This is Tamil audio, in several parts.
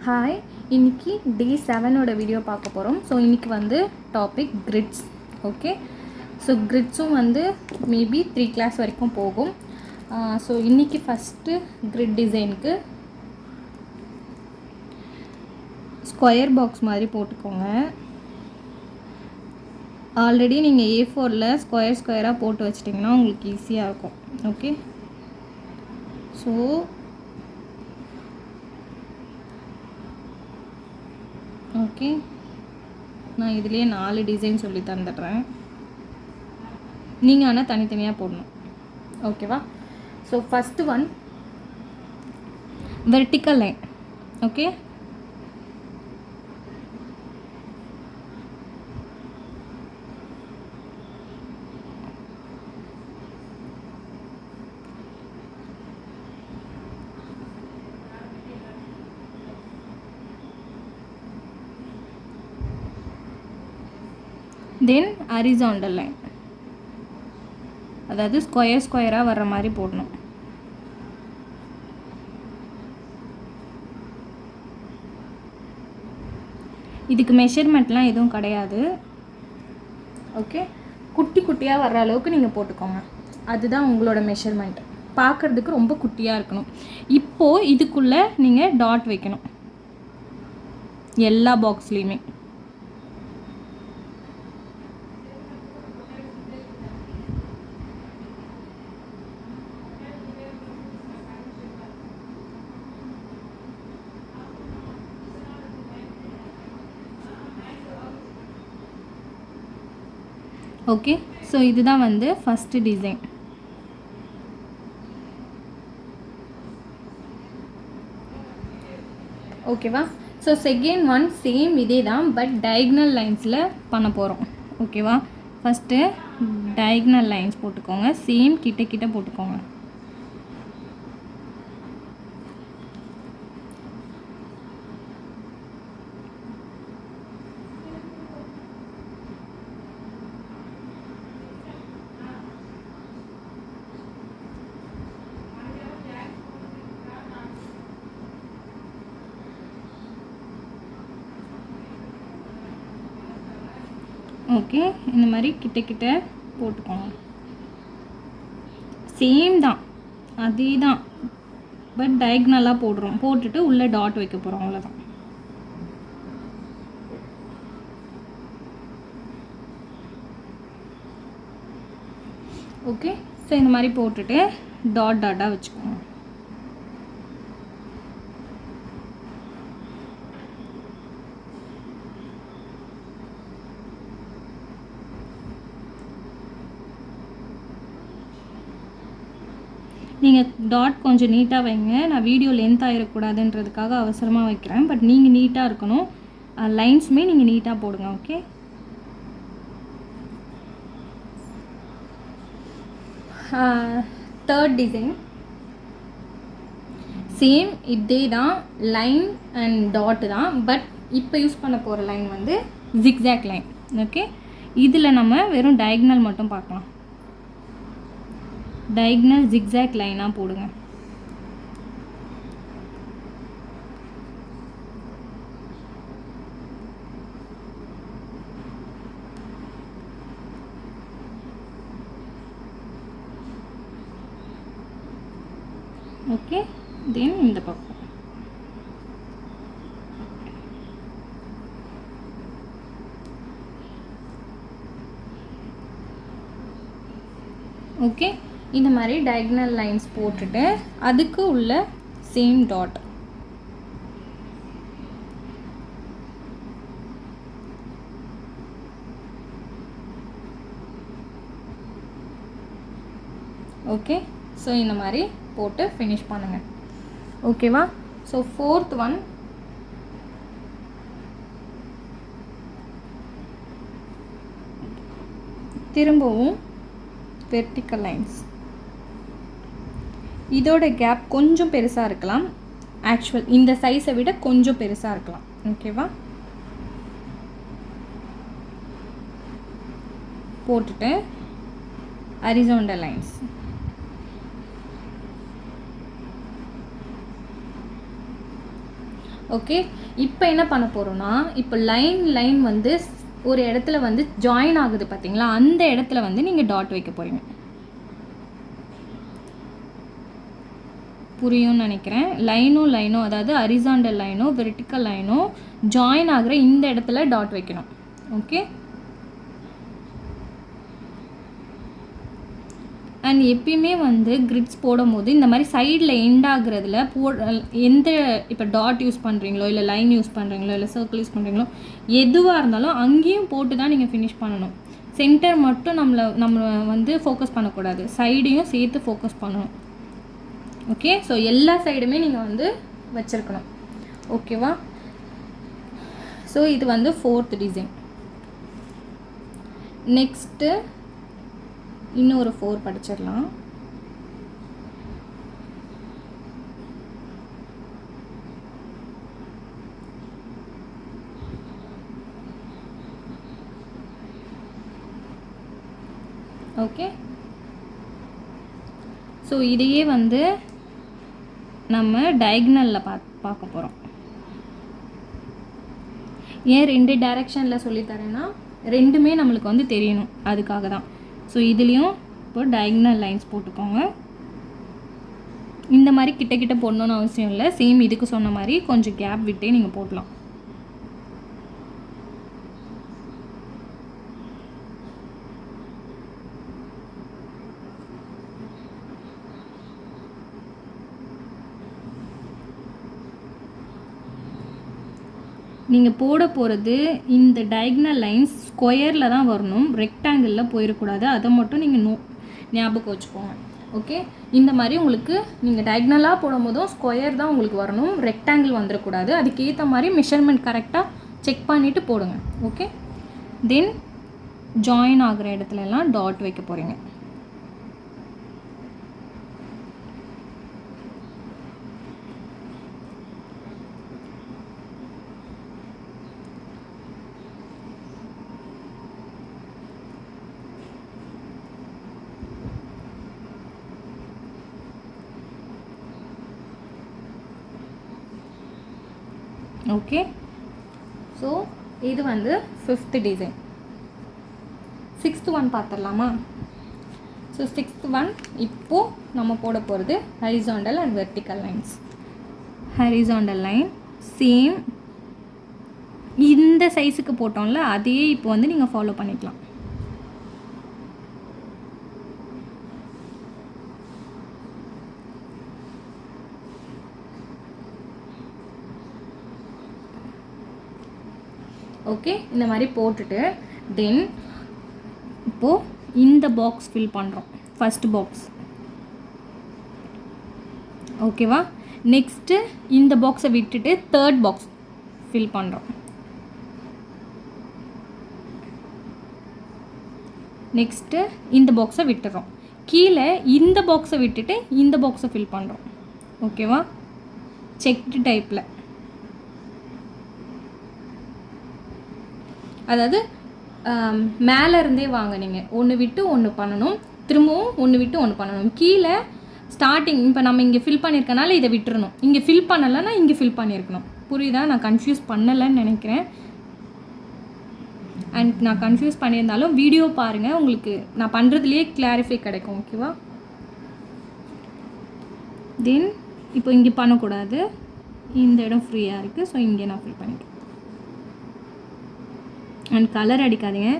ஹாய், இன்றைக்கி டே 7ஓட வீடியோ பார்க்க போகிறோம். ஸோ இன்றைக்கி வந்து டாபிக் கிரிட்ஸ். ஓகே, ஸோ கிரிட்ஸும் வந்து மேபி 3 கிளாஸ் வரைக்கும் போகும். ஸோ இன்றைக்கி ஃபஸ்ட்டு கிரிட் டிசைனுக்கு ஸ்கொயர் பாக்ஸ் மாதிரி போட்டுக்கோங்க. ஆல்ரெடி நீங்கள் A4ல் ஸ்கொயராக போட்டு வச்சிட்டிங்கன்னா உங்களுக்கு ஈஸியாக இருக்கும். ஓகே, ஸோ ஓகே, நான் இதுலேயே 4 டிசைன் சொல்லி தந்துடுறேன். நீங்கள் ஆனால் தனித்தனியாக போடணும். ஓகேவா? So first one vertical line. Okay, then horizontal line, அதாவது ஸ்கொயராக வர்ற மாதிரி போடணும். இதுக்கு மெஷர்மெண்ட்லாம் எதுவும் கிடையாது. ஓகே, குட்டி குட்டியாக வர்ற அளவுக்கு நீங்கள் போட்டுக்கோங்க. அதுதான் உங்களோட மெஷர்மெண்ட். பார்க்குறதுக்கு ரொம்ப குட்டியாக இருக்கணும். இப்போது இதுக்குள்ளே நீங்கள் டாட் வைக்கணும் எல்லா பாக்ஸ்லேயுமே. ஓகே, ஸோ இதுதான் வந்து ஃபஸ்ட்டு டிசைன். ஓகேவா? ஸோ செகண்ட் ஒன் சேம் இதே தான், பட் டயக்னல் லைன்ஸில் பண்ண போகிறோம். ஓகேவா? ஃபஸ்ட்டு டயக்னல் லைன்ஸ் போட்டுக்கோங்க. சேம் கிட்ட போட்டுக்கோங்க. ஓகே, இந்த மாதிரி கிட்ட போட்டுக்கோங்க. சேம் தான், அதே தான், பட் டயக்னலாக போடுறோம். போட்டுட்டு உள்ளே டாட் வைக்க போகிறோம், அவ்வளோதான். ஓகே, ஸோ இந்த மாதிரி போட்டுட்டு டாட்டாக வச்சுக்கோங்க. நீங்கள் டாட் கொஞ்சம் நீட்டாக வைங்க. நான் வீடியோ லென்த் ஆகிடக்கூடாதுன்றதுக்காக அவசரமாக வைக்கிறேன். பட் நீங்கள் நீட்டாக இருக்கணும். லைன்ஸுமே நீங்கள் நீட்டாக போடுங்க. ஓகே, தேர்ட் டிசைன் சேம் இதே தான், லைன் அண்ட் டாட் தான். பட் இப்போ யூஸ் பண்ண போகிற லைன் வந்து ஜிக்ஸாக் லைன். ஓகே, இதில் நம்ம வெறும் டயக்னல் மட்டும் பார்க்கலாம். டயக்னல் ஜிக்ஸாக் லைனாக போடுங்க. ஓகே, தென் இந்த பக்கம் ஓகே, இந்த மாதிரி டயக்னல் லைன்ஸ் போட்டுட்டு அதுக்கு உள்ள சேம் டாட். ஓகே, ஸோ இந்த மாதிரி போட்டு ஃபினிஷ் பண்ணுங்கள். ஓகேவா? ஸோ ஃபோர்த் ஒன் திரும்பவும் வெர்டிக்கல் லைன்ஸ். இதோட கேப் கொஞ்சம் பெருசாக இருக்கலாம். ஆக்சுவல் இந்த சைஸை விட கொஞ்சம் பெருசாக இருக்கலாம். ஓகேவா? போட்டுட்டு ஹரிசாண்டல் லைன்ஸ். ஓகே, இப்போ என்ன பண்ண போகிறோன்னா, இப்போ லைன் வந்து ஒரு இடத்துல வந்து ஜாயின் ஆகுது பார்த்தீங்களா, அந்த இடத்துல வந்து நீங்கள் டாட் வைக்க போகிறீங்க. புரியும்னு நினைக்கிறேன். லைனும் அதாவது ஹரிசாண்டல் லைனும் வெர்டிக்கல் லைனும் ஜாயின் ஆகிற இந்த இடத்துல டாட் வைக்கணும். ஓகே, அண்ட் எப்பயுமே வந்து கிரிட்ஸ் போடும்போது இந்த மாதிரி சைடில் எண்ட் ஆகுறதுல எந்த இப்போ டாட் யூஸ் பண்ணுறீங்களோ இல்லை லைன் யூஸ் பண்ணுறீங்களோ இல்லை சர்க்கிள் யூஸ் பண்ணுறீங்களோ எதுவாக இருந்தாலும் அங்கேயும் போட்டு தான் நீங்கள் ஃபினிஷ் பண்ணணும். சென்டர் மட்டும் நம்ம வந்து ஃபோக்கஸ் பண்ணக்கூடாது, சைடையும் சேர்த்து ஃபோக்கஸ் பண்ணணும். ஓகே, ஸோ எல்லா சைடுமே நீங்கள் வந்து வச்சுருக்கணும். ஓகேவா? ஸோ இது வந்து 4th டிசைன். நெக்ஸ்ட்டு இன்னொரு 4 படிச்சிடலாம். ஓகே, ஸோ இதையே வந்து நம்ம டயக்னலில் பார்க்க போகிறோம். ஏன் 2 டைரெக்ஷனில் சொல்லித்தரேன்னா ரெண்டுமே நம்மளுக்கு வந்து தெரியணும், அதுக்காக தான். ஸோ இதுலேயும் இப்போ டயக்னல் லைன்ஸ் போட்டுக்கோங்க. இந்த மாதிரி கிட்ட போடணுன்னு அவசியம் இல்லை, சேம் இதுக்கு சொன்ன மாதிரி கொஞ்சம் கேப் விட்டே நீங்கள் போடலாம். நீங்கள் போட போகிறது இந்த டயக்னல் லைன்ஸ் ஸ்கொயரில் தான் வரணும், ரெக்டாங்கிளில் போயிடக்கூடாது. அதை மட்டும் நீங்கள் ஞாபகம் வச்சுக்கோங்க. ஓகே, இந்த மாதிரி உங்களுக்கு நீங்கள் டயக்னலாக போடும் போதும் ஸ்கொயர் தான் உங்களுக்கு வரணும், ரெக்டாங்கிள் வந்துடக்கூடாது. அதுக்கேற்ற மாதிரி மெஷர்மெண்ட் கரெக்டாக செக் பண்ணிவிட்டு போடுங்க. ஓகே, தென் ஜாயின் ஆகிற இடத்துலலாம் டாட் வைக்க போகிறீங்க. ஓகே, ஸோ இது வந்து 5th டிசைன். 6th ஒன் பார்த்துடலாமா? ஸோ 6th ஒன் இப்போது நம்ம போட போகிறது horizontal and vertical lines. Horizontal line same இந்த சைஸுக்கு போட்டோம்ல, அதையே இப்போ வந்து நீங்கள் ஃபாலோ பண்ணிக்கலாம். ஓகே, இந்த மாதிரி போட்டுட்டு தென் இப்போது இந்த பாக்ஸ் ஃபில் பண்ணுறோம், ஃபஸ்ட் பாக்ஸ். ஓகேவா? நெக்ஸ்ட்டு இந்த பாக்ஸை விட்டுட்டு 3rd பாக்ஸ் ஃபில் பண்ணுறோம். நெக்ஸ்ட்டு இந்த பாக்ஸை விட்டுறோம், கீழே இந்த பாக்ஸை விட்டுட்டு இந்த பாக்ஸை ஃபில் பண்ணுறோம். ஓகேவா? செக்டு டைப்பில், அதாவது மேலே இருந்தே வாங்க. நீங்கள் ஒன்று விட்டு ஒன்று பண்ணணும், திரும்பவும் ஒன்று விட்டு ஒன்று பண்ணணும். கீழே ஸ்டார்டிங் இப்போ நம்ம இங்கே ஃபில் பண்ணியிருக்கனால இதை விட்டுறணும், இங்கே ஃபில் பண்ணலைன்னா இங்கே ஃபில் பண்ணியிருக்கணும். புரியுதா? நான் கன்ஃபியூஸ் பண்ணலைன்னு நினைக்கிறேன். அண்ட் நான் கன்ஃபியூஸ் பண்ணியிருந்தாலும் வீடியோ பாருங்கள், உங்களுக்கு நான் பண்ணுறதுலேயே கிளாரிஃபை கிடைக்கும். ஓகேவா? தென் இப்போ இங்கே பண்ணக்கூடாது, இந்த இடம் ஃப்ரீயாக இருக்குது, ஸோ இங்கே நான் ஃபில் பண்ணிக்கிறேன். அண்ட் கலர் அடிக்காதீங்க.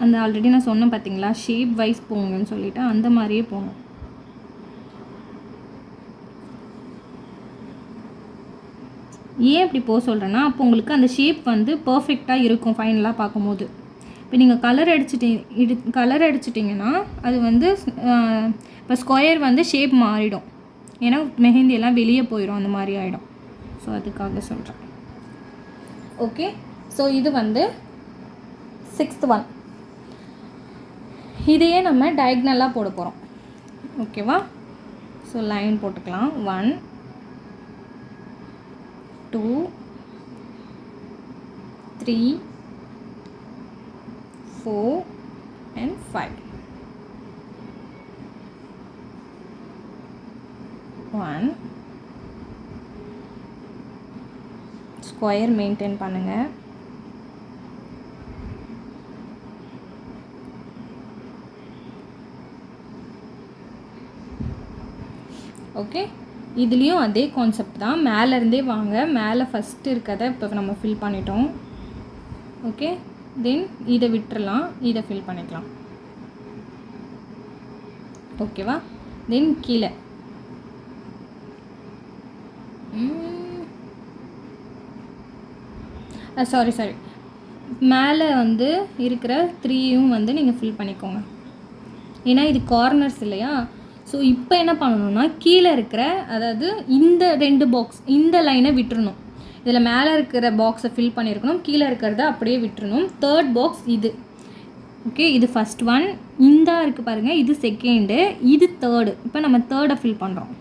அந்த ஆல்ரெடி நான் சொன்னேன் பார்த்தீங்களா, ஷேப் வைஸ் போங்கன்னு சொல்லிவிட்டு, அந்த மாதிரியே போங்க. ஏன் இப்படி போக சொல்கிறேன்னா, அப்போ உங்களுக்கு அந்த ஷேப் வந்து பர்ஃபெக்டாக இருக்கும் ஃபைனலாக பார்க்கும்போது. இப்போ நீங்கள் கலர் அடிச்சிட்டிங்கன்னா அது வந்து இப்போ ஸ்கொயர் வந்து ஷேப் மாறிடும், ஏன்னா மெஹந்தி எல்லாம் வெளியே போயிடும், அந்த மாதிரி ஆகிடும். ஸோ அதுக்காக சொல்கிறேன். ஓகே, ஸோ இது வந்து 6th ஒன். இதையே நம்ம டயக்னலாக போட போகிறோம். ஓகேவா? ஸோ லைன் போட்டுக்கலாம். 1 2 3 4 and 5. 1 ஸ்கொயர் மெயின்டைன் பண்ணுங்கள். ஓகே, இதுலேயும் அதே கான்செப்ட் தான். மேலேருந்தே வாங்க, மேலே ஃபஸ்ட்டு இருக்கிறத இப்போ நம்ம ஃபில் பண்ணிட்டோம். ஓகே, தென் இதை விட்டுறலாம், இதை ஃபில் பண்ணிக்கலாம். ஓகேவா? தென் கீழே சாரி மேலே வந்து இருக்கிற 3யும் வந்து நீங்கள் ஃபில் பண்ணிக்கோங்க. ஏன்னா இது கார்னர்ஸ் இல்லையா? ஸோ இப்போ என்ன பண்ணணும்னா கீழே இருக்கிற, அதாவது இந்த 2 பாக்ஸ், இந்த லைனை விட்டுறணும். இதில் மேலே இருக்கிற பாக்ஸை ஃபில் பண்ணியிருக்கணும், கீழே இருக்கிறத அப்படியே விட்டுறணும். 3rd பாக்ஸ் இது. ஓகே, இது ஃபஸ்ட் ஒன். இந்த இருக்குது பாருங்கள், இது செகண்டு, இது 3rd. இப்போ நம்ம 3rd ஃபில் பண்ணுறோம்.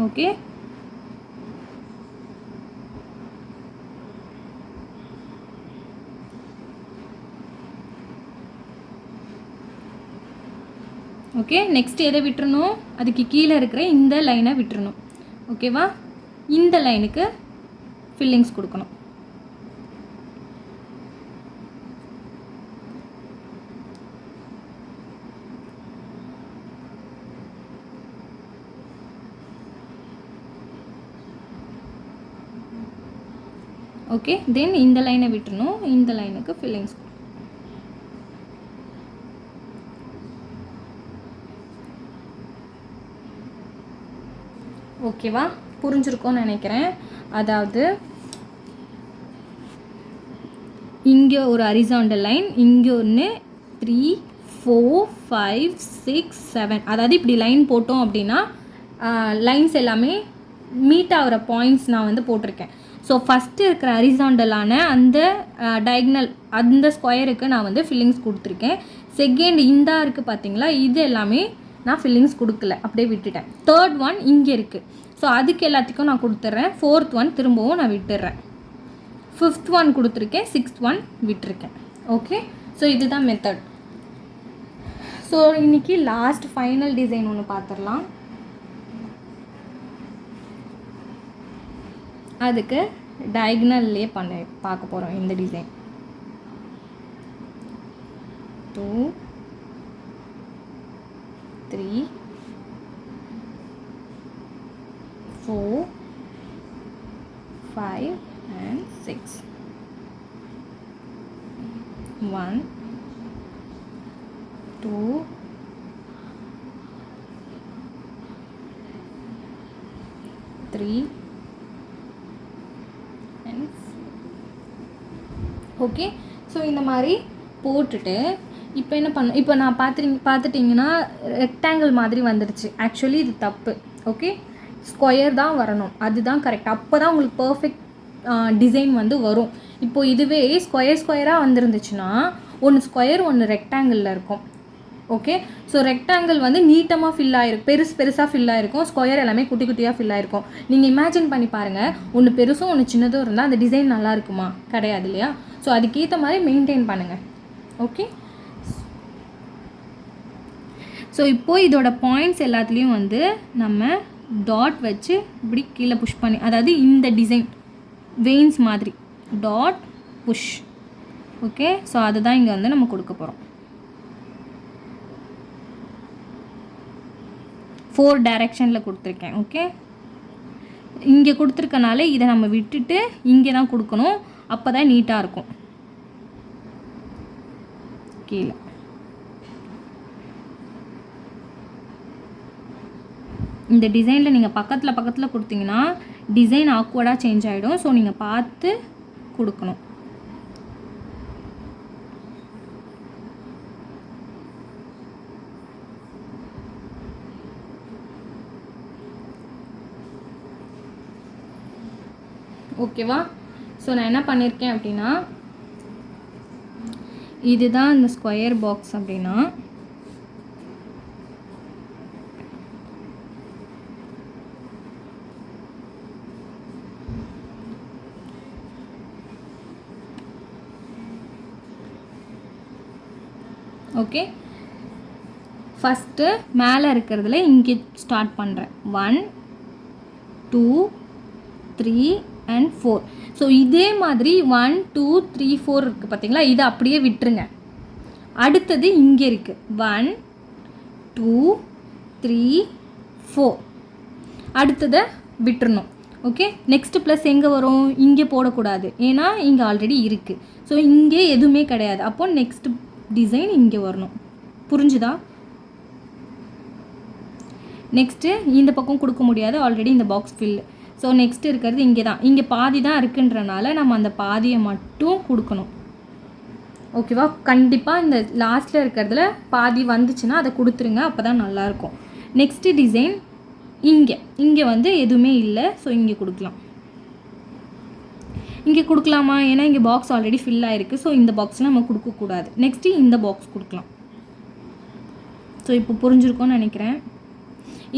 ஓகே, ஓகே, நெக்ஸ்ட் எதை விட்டுறணும்? அதுக்கு கீழே இருக்கிற இந்த லைனை விட்டுறணும். ஓகேவா? இந்த லைனுக்கு ஃபில்லிங்ஸ் கொடுக்கணும். ஓகே, தென் இந்த லைனை விட்டுறணும், இந்த லைனுக்கு ஃபில்லிங்ஸ். ஓகேவா? புரிஞ்சிருக்கோன்னு நினைக்கிறேன். அதாவது இங்கே ஒரு ஹரிசாண்டல் லைன், இங்கே ஒன்று 3 4 5 6 7, அதாவது இப்படி லைன் போட்டோம் அப்படின்னா லைன்ஸ் எல்லாமே மீட் ஆகிற பாயிண்ட்ஸ் நான் வந்து போட்டிருக்கேன். ஸோ ஃபஸ்ட்டு இருக்கிற ஹரிசாண்டலான அந்த டயக்னல், அந்த ஸ்கொயருக்கு நான் வந்து ஃபில்லிங்ஸ் கொடுத்துருக்கேன். செகண்ட் இந்த இருக்குது பார்த்தீங்களா, இது எல்லாமே நான் ஃபில்லிங்ஸ் கொடுக்கல, அப்படியே விட்டுட்டேன். 3rd ஒன் இங்கே இருக்குது, ஸோ அதுக்கு எல்லாத்துக்கும் நான் கொடுத்துட்றேன். 4th ஒன் திரும்பவும் நான் விட்டுடுறேன். 5th ஒன் கொடுத்துருக்கேன், 6th ஒன் விட்டுருக்கேன். ஓகே, ஸோ இதுதான் மெத்தட். ஸோ இன்றைக்கி லாஸ்ட் ஃபைனல் டிசைன் ஒன்று பார்த்துடலாம். அதுக்கு டயக்னல்லே பார்க்க போகிறோம். இந்த design 2 3 4 5 and 6. 1 2 3 and 4. Okay, so இந்த மாதிரி போட்டுட்டு இப்போ என்ன பண்ண, இப்போ நான் பார்த்துட்டிங்கன்னா ரெக்டாங்கிள் மாதிரி வந்துடுச்சு. ஆக்சுவலி இது தப்பு. ஓகே, ஸ்கொயர் தான் வரணும், அதுதான் கரெக்ட். அப்போ தான் உங்களுக்கு பர்ஃபெக்ட் டிசைன் வந்து வரும். இப்போது இதுவே ஸ்கொயராக வந்துருந்துச்சுன்னா ஒன்று ஸ்கொயர் ஒன்று ரெக்டாங்கிளில் இருக்கும். ஓகே, ஸோ ரெக்டாங்கிள் வந்து நீட்டமாக ஃபில் ஆகிருக்கும், பெருசாக ஃபில் ஆகிருக்கும். ஸ்கொயர் எல்லாமே குட்டி குட்டியாக ஃபில் ஆகிருக்கும். நீங்கள் இமேஜின் பண்ணி பாருங்கள், ஒன்று பெருசும் ஒன்று சின்னதும் இருந்தால் அந்த டிசைன் நல்லா இருக்குமா? கிடையாது இல்லையா? ஸோ அதுக்கேற்ற மாதிரி மெயின்டைன் பண்ணுங்கள். ஓகே, ஸோ இப்போது இதோட பாயிண்ட்ஸ் எல்லாத்துலேயும் வந்து நம்ம டாட் வச்சு இப்படி கீழே புஷ் பண்ணி, அதாவது இந்த டிசைன் வெயின்ஸ் மாதிரி டாட் புஷ். ஓகே, ஸோ அதுதான் இங்கே வந்து நம்ம கொடுக்க போகிறோம். 4 டைரெக்ஷனில் கொடுத்துருக்கேன். ஓகே, இங்கே கொடுத்துருக்கனால இதை நம்ம விட்டுட்டு இங்கே தான் கொடுக்கணும், அப்போ தான் நீட்டாக இருக்கும். கீழே இந்த டிசைனில் நீங்கள் பக்கத்தில் கொடுத்தீங்கன்னா டிசைன் ஆக்வர்டாக சேஞ்ச் ஆகிடும். ஸோ நீங்கள் பார்த்து கொடுக்கணும். ஓகேவா? ஸோ நான் என்ன பண்ணியிருக்கேன் அப்படின்னா, இதுதான் இந்த ஸ்கொயர் பாக்ஸ் அப்படின்னா ஓகே, ஃபஸ்ட்டு மேலே இருக்கிறதுல இங்கே ஸ்டார்ட் பண்ணுறேன். 1 2 3 and 4. ஸோ இதே மாதிரி 1 2 3 4 இருக்குது பார்த்தீங்களா, இதை அப்படியே விட்டுருங்க. அடுத்தது இங்கே இருக்குது 1 2 3 4. அடுத்ததை விட்டுறணும். ஓகே, நெக்ஸ்ட்டு ப்ளஸ் எங்கே வரும்? இங்கே போடக்கூடாது, ஏன்னா இங்கே ஆல்ரெடி இருக்குது. ஸோ இங்கே எதுவுமே கிடையாது. அப்போ நெக்ஸ்ட் டிசைன் இங்கே வரணும். புரிஞ்சுதா? நெக்ஸ்ட்டு இந்த பக்கம் கொடுக்க முடியாது, ஆல்ரெடி இந்த பாக்ஸ் ஃபில்லு. ஸோ நெக்ஸ்ட் இருக்கிறது இங்கே தான். இங்கே பாதி தான் இருக்குன்றனால நம்ம அந்த பாதியை மட்டும் கொடுக்கணும். ஓகேவா? கண்டிப்பாக இந்த லாஸ்ட்டில் இருக்கிறதுல பாதி வந்துச்சுன்னா அதை கொடுத்துருங்க, அப்போ தான் நல்லாயிருக்கும். நெக்ஸ்ட்டு டிசைன் இங்கே வந்து எதுவுமே இல்லை. ஸோ இங்கே கொடுக்கலாம். இங்கே கொடுக்கலாமா? ஏன்னா இங்கே பாக்ஸ் ஆல்ரெடி ஃபில் ஆகிருக்கு. ஸோ இந்த பாக்ஸில் நம்ம கொடுக்கக்கூடாது. நெக்ஸ்ட்டு இந்த பாக்ஸ் கொடுக்கலாம். ஸோ இப்போ புரிஞ்சுருக்கோன்னு நினைக்கிறேன்.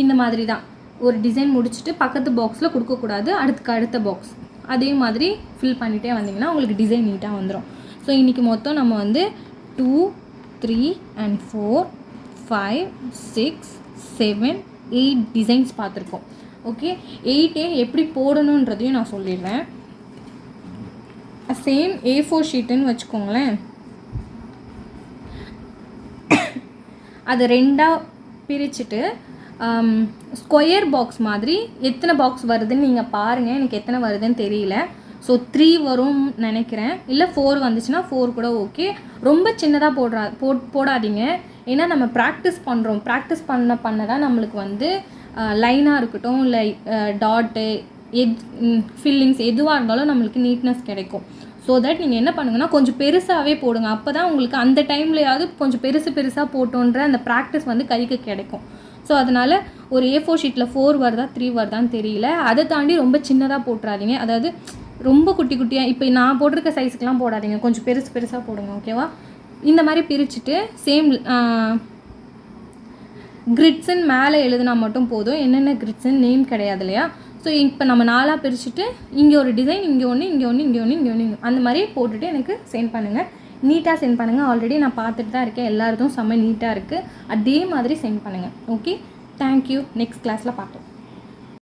இந்த மாதிரி தான் ஒரு டிசைன் முடிச்சுட்டு பக்கத்து பாக்ஸில் கொடுக்கக்கூடாது, அடுத்த பாக்ஸ் அதே மாதிரி ஃபில் பண்ணிகிட்டே வந்தீங்கன்னா உங்களுக்கு டிசைன் நீட்டாக வந்துடும். ஸோ இன்றைக்கி மொத்தம் நம்ம வந்து 2 3 and 4 5 6 7 8 டிசைன்ஸ் பார்த்துருக்கோம். ஓகே, 8 எப்படி போடணுன்றதையும் நான் சொல்லிடுறேன். சேம் A4 ஷீட்டுன்னு வச்சுக்கோங்களேன். அதை ரெண்டாக பிரிச்சுட்டு ஸ்கொயர் பாக்ஸ் மாதிரி எத்தனை பாக்ஸ் வருதுன்னு நீங்கள் பாருங்கள். எனக்கு எத்தனை வருதுன்னு தெரியல. ஸோ 3 வரும்னு நினைக்கிறேன். இல்லை 4 வந்துச்சுன்னா 4 கூட ஓகே. ரொம்ப சின்னதாக போடாதீங்க, ஏன்னா நம்ம ப்ராக்டிஸ் பண்ணுறோம். ப்ராக்டிஸ் பண்ண தான் நம்மளுக்கு வந்து லைனாக இருக்கட்டும், இல்லை டாட்டு ஃபில்லிங்ஸ் எதுவாக இருந்தாலும் நம்மளுக்கு நீட்னஸ் கிடைக்கும். ஸோ தட் நீங்கள் என்ன பண்ணுங்கன்னா கொஞ்சம் பெருசாகவே போடுங்க. அப்போ தான் உங்களுக்கு அந்த டைம்லையாவது கொஞ்சம் பெருசாக போட்டோன்ற அந்த ப்ராக்டிஸ் வந்து கைக்கு கிடைக்கும். ஸோ அதனால் ஒரு A4 ஷீட்டில் 4 வருதா 3 வருதான்னு தெரியல. அதை தாண்டி ரொம்ப சின்னதாக போட்டுறாதீங்க. அதாவது ரொம்ப குட்டியாக இப்போ நான் போட்டிருக்க சைஸுக்கெலாம் போடாதீங்க, கொஞ்சம் பெருசாக போடுங்க. ஓகேவா? இந்த மாதிரி பிரிச்சுட்டு சேம் கிரிட்ஸுன்னு மேலே எழுதுனா மட்டும் போதும். என்னென்ன கிரிட்ஸுன்னு நேம் கிடையாது இல்லையா? ஸோ இப்போ நம்ம 4ஆக பிரிச்சுட்டு இங்கே ஒரு டிசைன், இங்கே ஒன்று, இங்கே ஒன்று, இங்கே ஒன்று, இங்கே ஒன்று, அந்த மாதிரி போட்டுட்டு எனக்கு சென்ட் பண்ணுங்கள். நீட்டாக சென்ட் பண்ணுங்கள். ஆல்ரெடி நான் பார்த்துட்டு தான் இருக்கேன், எல்லாருக்கும் செம்ம நீட்டாக இருக்குது. அதே மாதிரி சென்ட் பண்ணுங்கள். Okay, thank you. நெக்ஸ்ட் கிளாஸில் பார்ப்போம்.